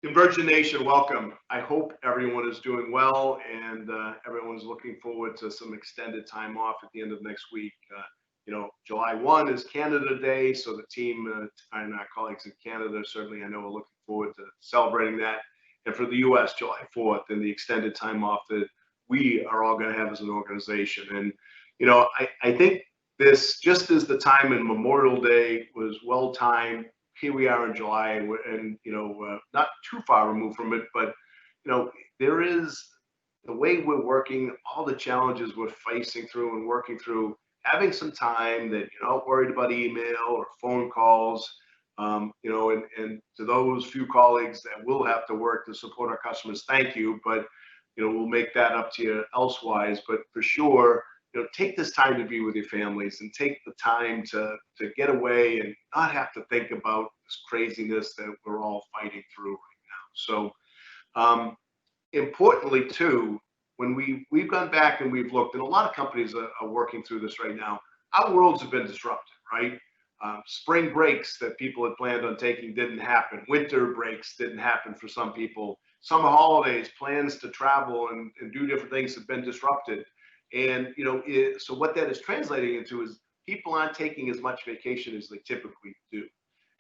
Convergent Nation, welcome. I hope everyone is doing well and everyone's looking forward to some extended time off at the end of next week. July 1 is Canada Day, so the team and our colleagues in Canada certainly I know are looking forward to celebrating that. And for the US, July 4th and the extended time off that we are all going to have as an organization. And, I think this, just as the time in Memorial Day was well timed, here we are in July, and not too far removed from it, but there is the way we're working, all the challenges we're facing through and working through. Having some time that you're not worried about email or phone calls, and to those few colleagues that will have to work to support our customers, thank you. But we'll make that up to you elsewise. But for sure, take this time to be with your families and take the time to get away and not have to think about this craziness that we're all fighting through right now. So importantly too, when we've gone back and we've looked, and a lot of companies are working through this right now, our worlds have been disrupted, right? Spring breaks that people had planned on taking didn't happen. Winter breaks didn't happen for some people. Summer holidays, plans to travel and do different things have been disrupted. And so what that is translating into is people aren't taking as much vacation as they typically do.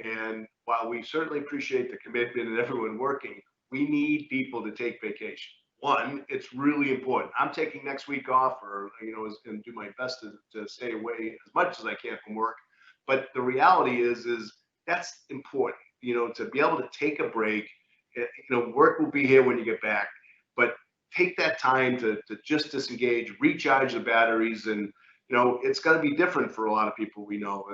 And while we certainly appreciate the commitment and everyone working, we need people to take vacation. One, it's really important. I'm taking next week off, or and do my best to stay away as much as I can from work. But the reality is that's important. To be able to take a break. Work will be here when you get back, but take that time to just disengage, recharge the batteries, and it's going to be different for a lot of people. We know,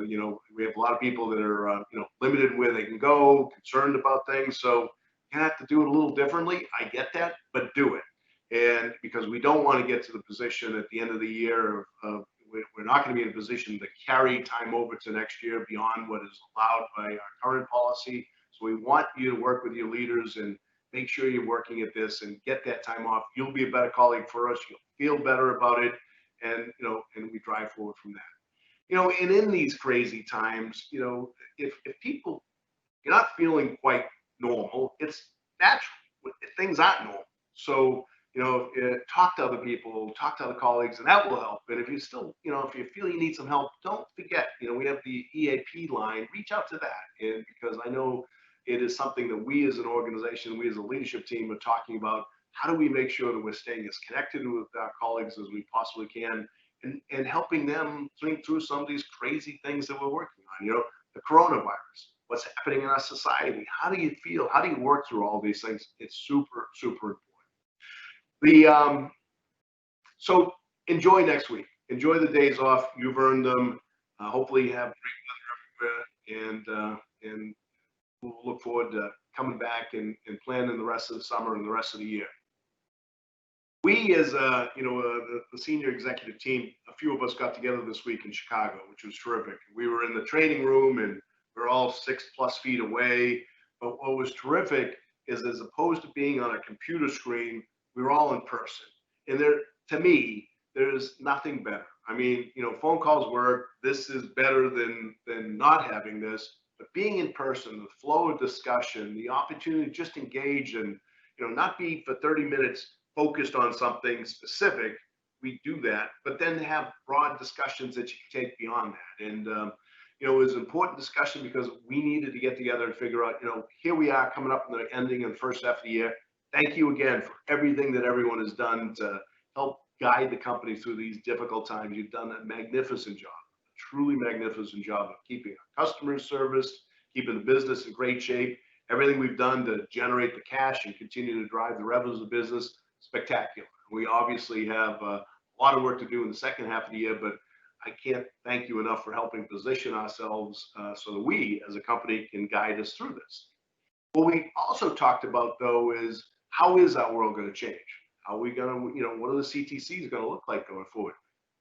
we have a lot of people that are limited where they can go, concerned about things, so you have to do it a little differently. I get that, but do it. And because we don't want to get to the position at the end of the year of we're not going to be in a position to carry time over to next year beyond what is allowed by our current policy. So we want you to work with your leaders and make sure you're working at this and get that time off. You'll be a better colleague for us. You'll feel better about it, and and we drive forward from that. And in these crazy times, if people you're not feeling quite normal, it's natural. Things aren't normal. So, talk to other people, talk to other colleagues, and that will help. And if you still, if you feel you need some help, don't forget, we have the EAP line, reach out to that. And because I know it is something that we as an organization, we as a leadership team are talking about. How do we make sure that we're staying as connected with our colleagues as we possibly can, and helping them think through some of these crazy things that we're working on? The coronavirus, what's happening in our society. How do you feel? How do you work through all these things? It's super, super important. So enjoy next week. Enjoy the days off. You've earned them. Hopefully you have great weather everywhere, and we'll look forward to coming back and planning the rest of the summer and the rest of the year. We, as the senior executive team, a few of us got together this week in Chicago, which was terrific. We were in the training room, and we're all 6+ feet away. But what was terrific is, as opposed to being on a computer screen, we were all in person. And to me, there's nothing better. I mean, phone calls work. This is better than not having this. But being in person, the flow of discussion, the opportunity to just engage and not be for 30 minutes focused on something specific, we do that, but then have broad discussions that you can take beyond that. And it was an important discussion because we needed to get together and figure out, here we are coming up in the ending of the first half of the year. Thank you again for everything that everyone has done to help guide the company through these difficult times. You've done a magnificent job, a truly magnificent job of keeping our customers serviced, keeping the business in great shape. Everything we've done to generate the cash and continue to drive the revenues of the business, spectacular. We obviously have a lot of work to do in the second half of the year, but I can't thank you enough for helping position ourselves so that we as a company can guide us through this. What we also talked about, though, is how is our world going to change? How are we going to, what are the CTCs going to look like going forward?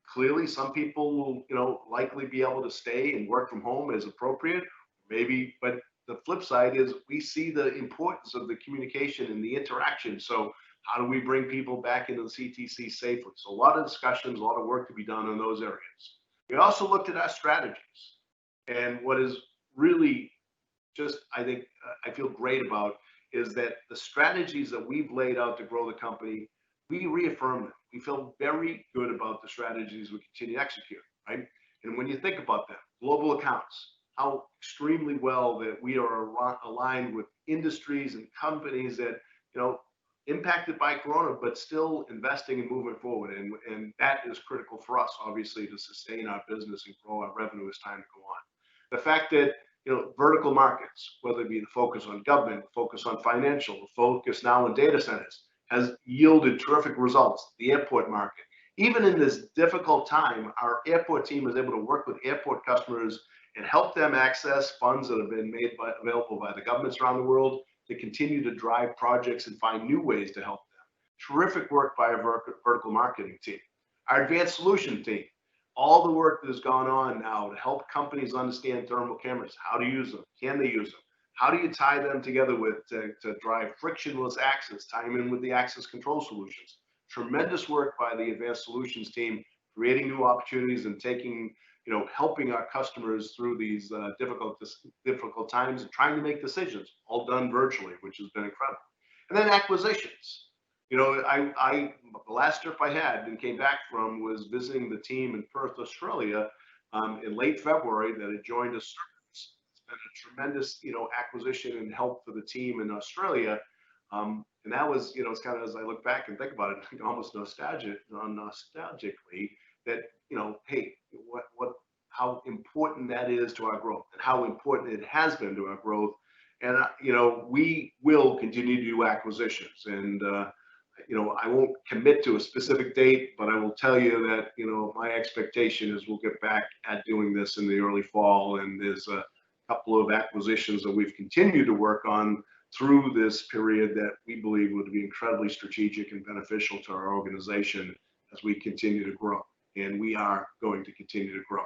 Clearly, some people will, likely be able to stay and work from home as appropriate, maybe, but the flip side is we see the importance of the communication and the interaction. So how do we bring people back into the CTC safely? So a lot of discussions, a lot of work to be done in those areas. We also looked at our strategies, and what is really just, I think, I feel great about is that the strategies that we've laid out to grow the company, we reaffirm them. We feel very good about the strategies we continue to execute, right? And when you think about them, global accounts, how extremely well that we are aligned with industries and companies that, impacted by Corona, but still investing and moving forward. And that is critical for us, obviously, to sustain our business and grow our revenue as time to go on. The fact that, vertical markets, whether it be the focus on government, the focus on financial, the focus now on data centers, has yielded terrific results. The airport market, even in this difficult time, our airport team is able to work with airport customers and help them access funds that have been made available by the governments around the world to continue to drive projects and find new ways to help them. Terrific work by our vertical marketing team. Our advanced solution team, all the work that has gone on now to help companies understand thermal cameras, how to use them, can they use them? How do you tie them together to drive frictionless access, tie them in with the access control solutions? Tremendous work by the advanced solutions team, creating new opportunities and helping our customers through these difficult times and trying to make decisions, all done virtually, which has been incredible. And then acquisitions. The last trip I had and came back from was visiting the team in Perth, Australia, in late February that had joined us. It's been a tremendous, acquisition and help for the team in Australia. And that was, it's kind of, as I look back and think about it, almost nostalgically that, hey, how important that is to our growth and how important it has been to our growth. And, we will continue to do acquisitions. And, I won't commit to a specific date, but I will tell you that, my expectation is we'll get back at doing this in the early fall. And there's a couple of acquisitions that we've continued to work on through this period that we believe would be incredibly strategic and beneficial to our organization as we continue to grow. And we are going to continue to grow.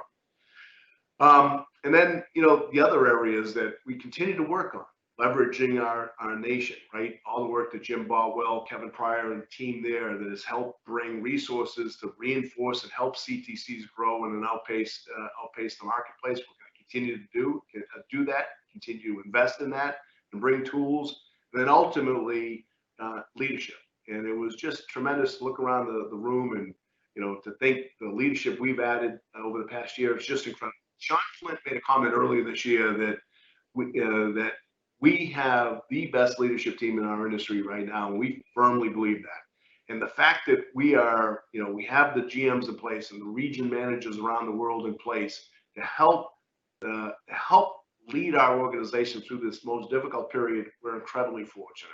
And then, the other areas that we continue to work on, leveraging our nation, right? All the work that Jim Baldwell, Kevin Pryor, and the team there that has helped bring resources to reinforce and help CTCs grow and outpace the marketplace. We're going to continue to do that, continue to invest in that, and bring tools. And then ultimately, leadership. And it was just tremendous to look around the room and, to think the leadership we've added over the past year. It's just incredible. Sean Flint made a comment earlier this year that we have the best leadership team in our industry right now, and we firmly believe that. And the fact that we have the GMs in place and the region managers around the world in place to help lead our organization through this most difficult period, we're incredibly fortunate.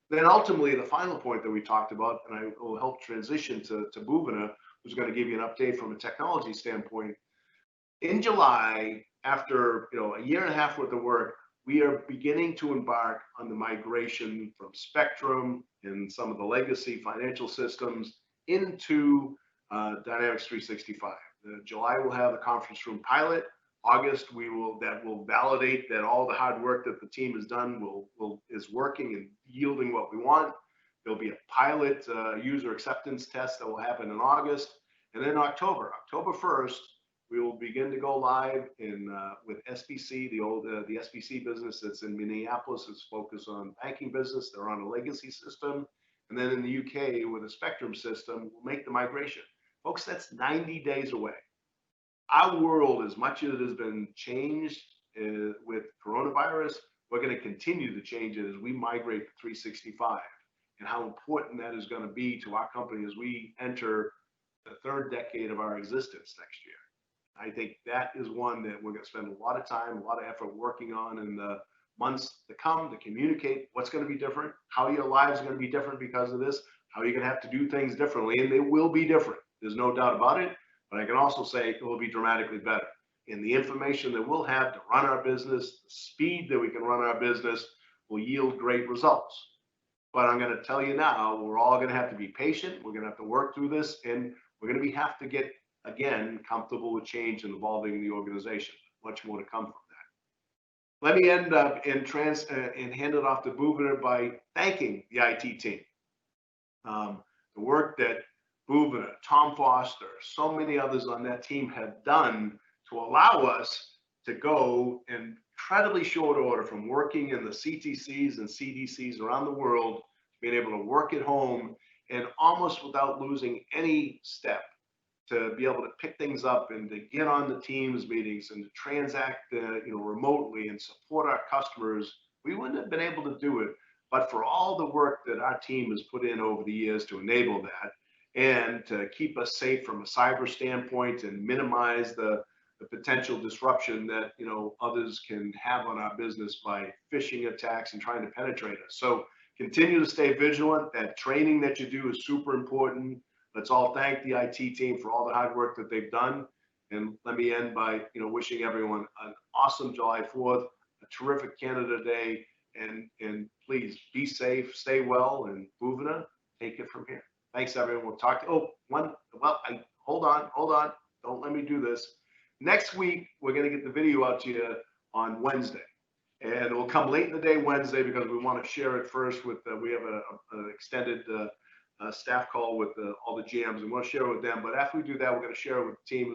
Then ultimately, the final point that we talked about, and I will help transition to Bhuvana, who's going to give you an update from a technology standpoint. In July, after a year and a half worth of work, we are beginning to embark on the migration from Spectrum and some of the legacy financial systems into Dynamics 365. July we'll have the conference room pilot. August that will validate that all the hard work that the team has done is working and yielding what we want. There'll be a pilot user acceptance test that will happen in August, and then October 1st. We will begin to go live with SBC, the SBC business that's in Minneapolis is focused on banking business. They're on a legacy system. And then in the UK with a Spectrum system, we'll make the migration. Folks, that's 90 days away. Our world, as much as it has been changed with coronavirus, we're going to continue to change it as we migrate to 365 and how important that is going to be to our company as we enter the third decade of our existence next year. I think that is one that we're going to spend a lot of time, a lot of effort working on in the months to come to communicate what's going to be different, how your lives are going to be different because of this, how you're going to have to do things differently, and they will be different. There's no doubt about it, but I can also say it will be dramatically better. And the information that we'll have to run our business, the speed that we can run our business will yield great results. But I'm going to tell you now, we're all going to have to be patient. We're going to have to work through this, and we're going to have to get again, comfortable with change and evolving the organization. Much more to come from that. Let me end up and hand it off to Bhuvana by thanking the IT team. The work that Bhuvana, Tom Foster, so many others on that team have done to allow us to go and incredibly short order from working in the CTCs and CDCs around the world, being able to work at home and almost without losing any step to be able to pick things up and to get on the Teams meetings and to transact, remotely and support our customers. We wouldn't have been able to do it, but for all the work that our team has put in over the years to enable that and to keep us safe from a cyber standpoint and minimize the potential disruption that others can have on our business by phishing attacks and trying to penetrate us. So continue to stay vigilant. That training that you do is super important. Let's all thank the IT team for all the hard work that they've done. And let me end by wishing everyone an awesome July 4th, a terrific Canada Day, and please be safe, stay well, and Bhuvana, take it from here. Thanks, everyone. We'll talk to hold on. Don't let me do this. Next week, we're going to get the video out to you on Wednesday. And it will come late in the day Wednesday because we want to share it first with, we have an extended staff call with all the GMs, and we'll share it with them. But after we do that, we're going to share it with the team.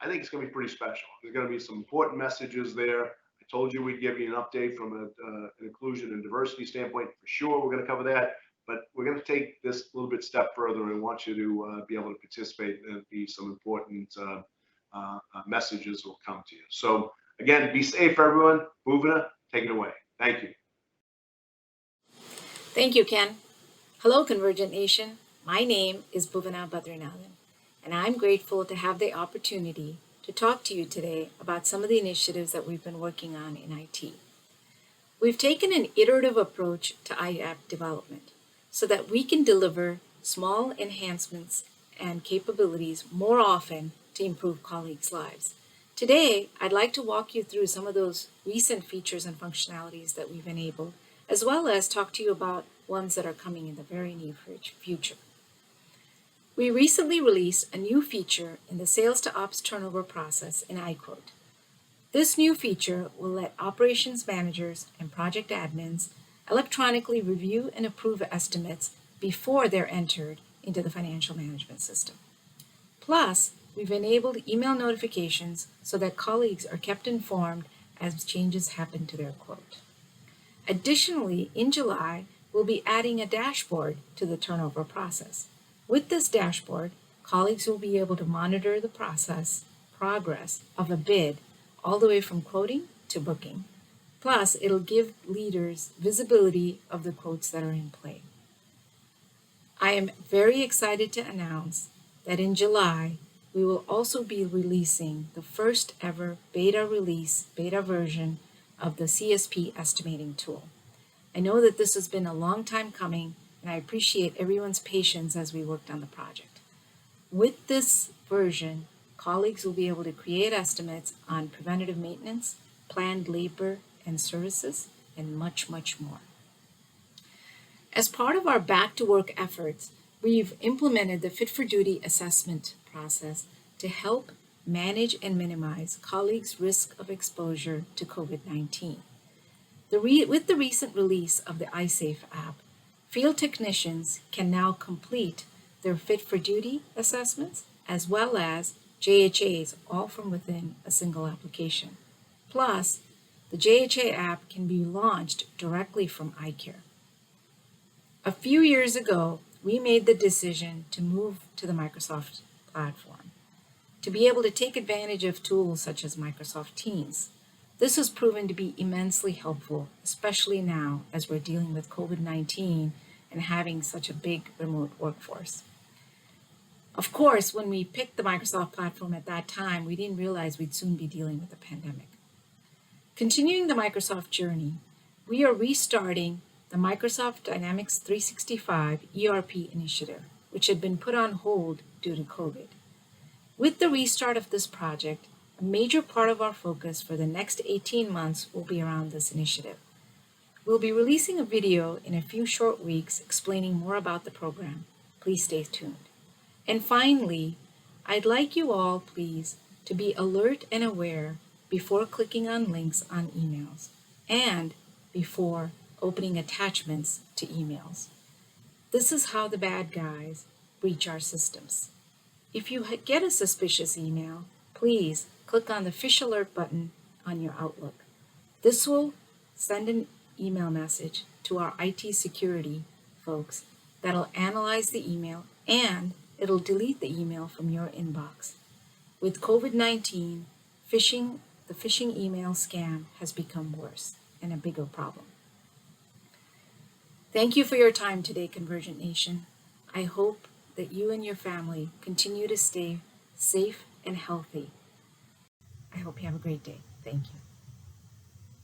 I think it's going to be pretty special. There's going to be some important messages there. I told you we'd give you an update from an inclusion and diversity standpoint. For sure, we're going to cover that. But we're going to take this a little bit step further and want you to be able to participate and be some important messages will come to you. So again, be safe, everyone. Bhuvana, take it away. Thank you. Thank you, Ken. Hello, Convergent Nation. My name is Bhuvana Badrinathan, and I'm grateful to have the opportunity to talk to you today about some of the initiatives that we've been working on in IT. We've taken an iterative approach to IAP development so that we can deliver small enhancements and capabilities more often to improve colleagues' lives. Today, I'd like to walk you through some of those recent features and functionalities that we've enabled, as well as talk to you about ones that are coming in the very near future. We recently released a new feature in the sales to ops turnover process in iQuote. This new feature will let operations managers and project admins electronically review and approve estimates before they're entered into the financial management system. Plus, we've enabled email notifications so that colleagues are kept informed as changes happen to their quote. Additionally, in July, we'll be adding a dashboard to the turnover process. With this dashboard, colleagues will be able to monitor the progress of a bid all the way from quoting to booking. Plus, it'll give leaders visibility of the quotes that are in play. I am very excited to announce that in July, we will also be releasing the first ever beta version of the CSP estimating tool. I know that this has been a long time coming, and I appreciate everyone's patience as we worked on the project. With this version, colleagues will be able to create estimates on preventative maintenance, planned labor and services, and much, much more. As part of our back to work efforts, we've implemented the Fit for Duty assessment process to help manage and minimize colleagues' risk of exposure to COVID-19. With the recent release of the iSafe app, field technicians can now complete their Fit for Duty assessments as well as JHAs, all from within a single application. Plus, the JHA app can be launched directly from iCare. A few years ago, we made the decision to move to the Microsoft platform to be able to take advantage of tools such as Microsoft Teams. This has proven to be immensely helpful, especially now as we're dealing with COVID-19 and having such a big remote workforce. Of course, when we picked the Microsoft platform at that time, we didn't realize we'd soon be dealing with a pandemic. Continuing the Microsoft journey, we are restarting the Microsoft Dynamics 365 ERP initiative, which had been put on hold due to COVID. With the restart of this project, a major part of our focus for the next 18 months will be around this initiative. We'll be releasing a video in a few short weeks explaining more about the program. Please stay tuned. And finally, I'd like you all, please, to be alert and aware before clicking on links on emails and before opening attachments to emails. This is how the bad guys breach our systems. If you get a suspicious email, please click on the Fish Alert button on your Outlook. This will send an email message to our IT security folks that'll analyze the email and it'll delete the email from your inbox. With COVID-19, the phishing email scam has become worse and a bigger problem. Thank you for your time today, Convergent Nation. I hope that you and your family continue to stay safe and healthy. I hope you have a great day. Thank you.